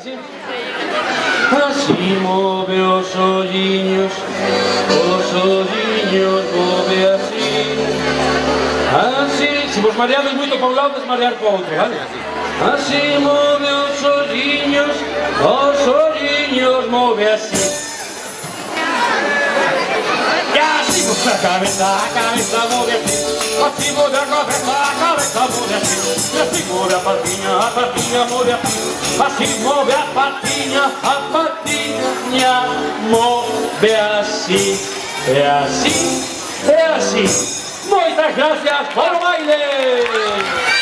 así. Así move os olliños move así. Así, se vos mareades moito para un lado, desmarear para outro, vale? Así move os olliños move así. E así move a cabeza move así. Así move a cabeza move así. E así move a patinha move así. Así move a patinha move así. É assim. Moitas gracias por o baile!